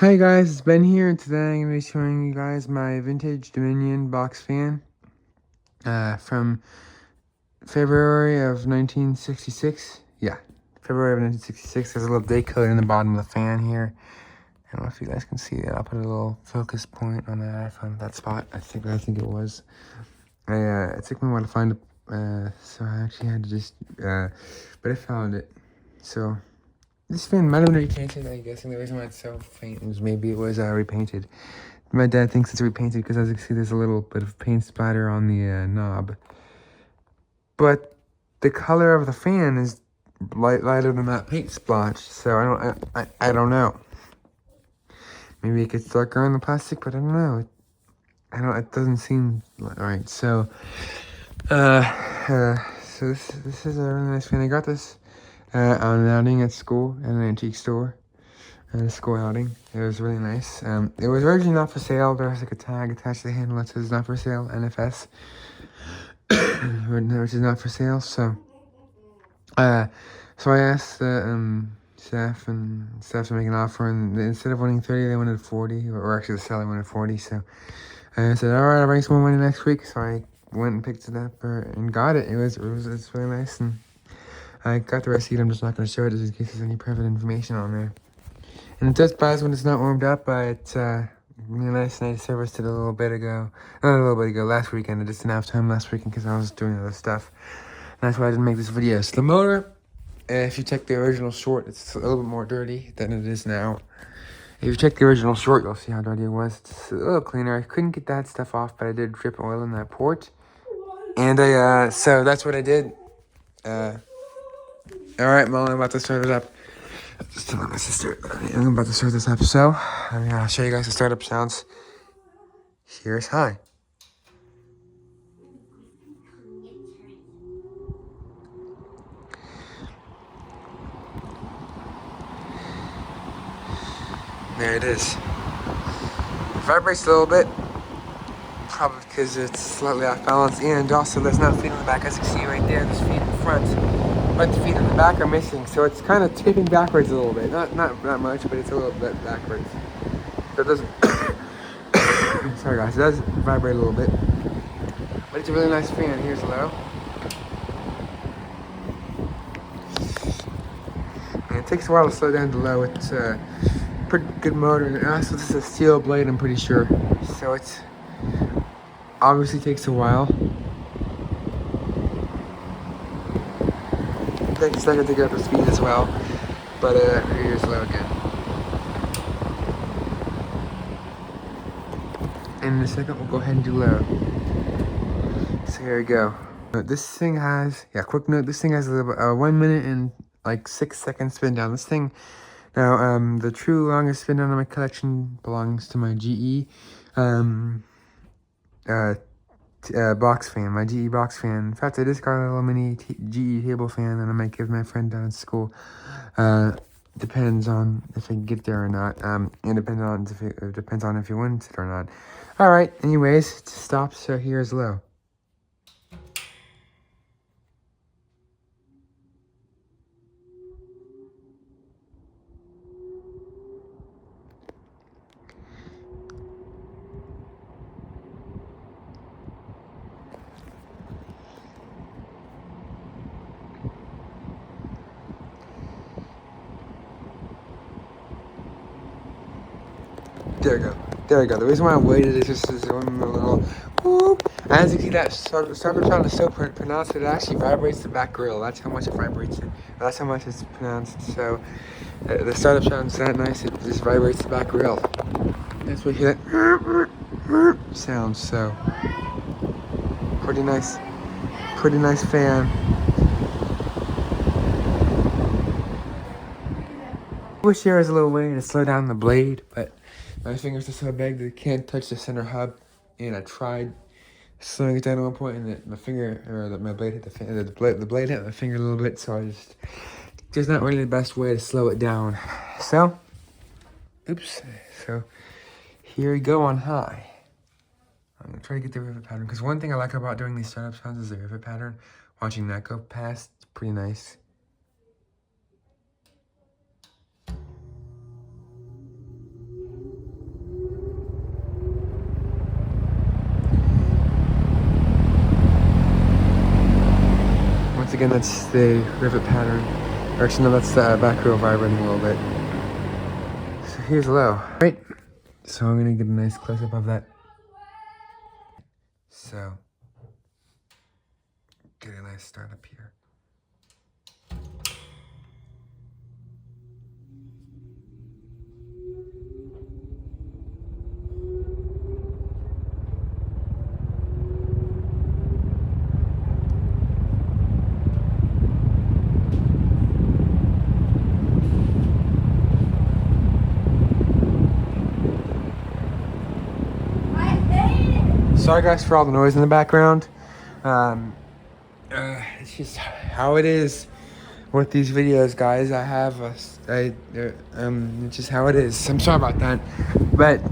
Hi guys, it's Ben here, and today I'm going to be showing you guys my vintage Dominion box fan from February of 1966. Yeah, February of 1966. There's a little date code in the bottom of the fan here. I don't know if you guys can see it. I'll put a little focus point on the iPhone, that spot. I think it was. It took me a while to find it, so I actually had to just, but I found it. So this fan might have been repainted. I'm guessing the reason why it's so faint is maybe it was repainted. My dad thinks it's repainted because, as you can see, there's a little bit of paint splatter on the knob. But the color of the fan is lighter than that paint splotch, so I don't know. Maybe it gets darker on the plastic, but I don't know. It doesn't seem right. So, so this is a really nice fan. I got this on an outing at school at an antique store. At a school outing. It was really nice. It was originally not for sale. There was like a tag attached to the handle that says not for sale, NFS, which is not for sale. So I asked the staff to make an offer, and instead of wanting 30, they wanted 40, or actually the seller wanted 40. So I said, all right, I'll bring some more money next week. So I went and picked it up and got it. It's really nice, and I got the receipt. I'm just not going to show it just in case there's any private information on there. And it does buzz when it's not warmed up, but nice service did a little bit ago. Not a little bit ago, last weekend. I just didn't have time last weekend because I was doing other stuff. And that's why I didn't make this video. So the motor, if you check the original short, it's a little bit more dirty than it is now. If you check the original short, you'll see how dirty it was. It's a little cleaner. I couldn't get that stuff off, but I did drip oil in that port. And so that's what I did. All right, Molly, I'm about to start it up. Just telling my sister I'm about to start this up, so I'll show you guys the startup sounds. Here's hi. There it is. It vibrates a little bit, probably because it's slightly off balance, and also there's no feet in the back, as you can see right there. There's feet in the front, but the feet in the back are missing, so it's kind of tipping backwards a little bit. Not much, but it's a little bit backwards. So it doesn't. Sorry guys, it does vibrate a little bit, but it's a really nice fan. Here's low. And it takes a while to slow down to low. It's a pretty good motor, and also this is a steel blade, I'm pretty sure. So it's obviously takes a while. It takes a second to get up to speed as well. But here's low again. And in a second we'll go ahead and do low. So here we go. This thing has, quick note, this thing has a 1 minute and like 6 seconds spin down. This thing, now the true longest spin down in my collection belongs to my GE box fan, my GE box fan. In fact, I just got a little mini GE table fan that I might give my friend down at school. Depends on if I can get there or not. And depends on if he wins it or not. All right. Anyways, it stops. So here's low. There we go. There we go. The reason why I waited is just this one little whoop. As you can see, that starter sound is so pronounced that it actually vibrates the back grill. That's how much it vibrates it. That's how much it's pronounced. So the startup sounds that nice. It just vibrates the back grill. That's what you hear that sounds. So pretty nice. Pretty nice fan. I wish there was a little way to slow down the blade, but my fingers are so big that it can't touch the center hub. And I tried slowing it down at one point, and my blade hit the blade hit my finger a little bit. So just not really the best way to slow it down. So, oops. So here we go on high. I'm gonna try to get the rivet pattern, because one thing I like about doing these startup sounds is the rivet pattern. Watching that go past, it's pretty nice. again, that's the rivet pattern. Or actually, no, that's the back wheel vibrating a little bit. So here's low. Right. So I'm gonna get a nice close up of that. So get a nice start up here. Sorry guys for all the noise in the background. It's just how it is with these videos, guys. It's just how it is. I'm sorry about that. But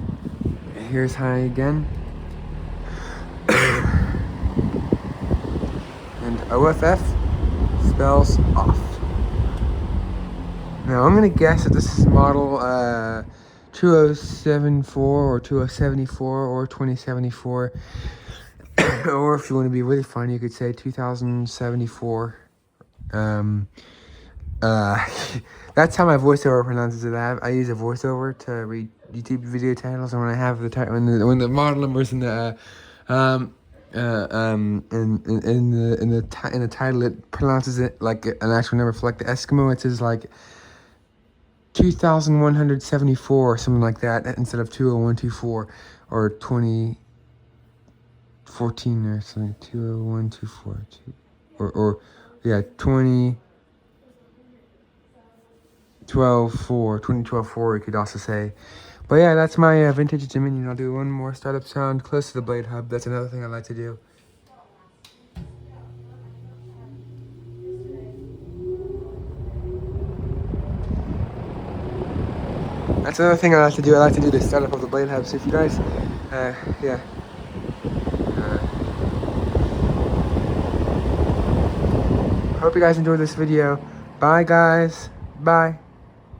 here's high again. And OFF spells off. Now I'm gonna guess that this is model 2074 or 2074 or 2074. Or if you want to be really fun, you could say 2074. That's how my voiceover pronounces it. I use a voiceover to read YouTube video titles, and when I have the title, when the model numbers in the in the title, it pronounces it like an actual number. For like the Eskimo, it says like 2174 or something like that instead of 20124 or 2014 or something. 20124 or yeah 2012-4 you could also say. But yeah, that's my vintage Dominion. I'll do one more startup sound close to the blade hub. That's another thing I like to do. That's another thing I like to do. I like to do the startup of the blade hub. So if you guys, yeah. Hope you guys enjoyed this video. Bye guys. Bye.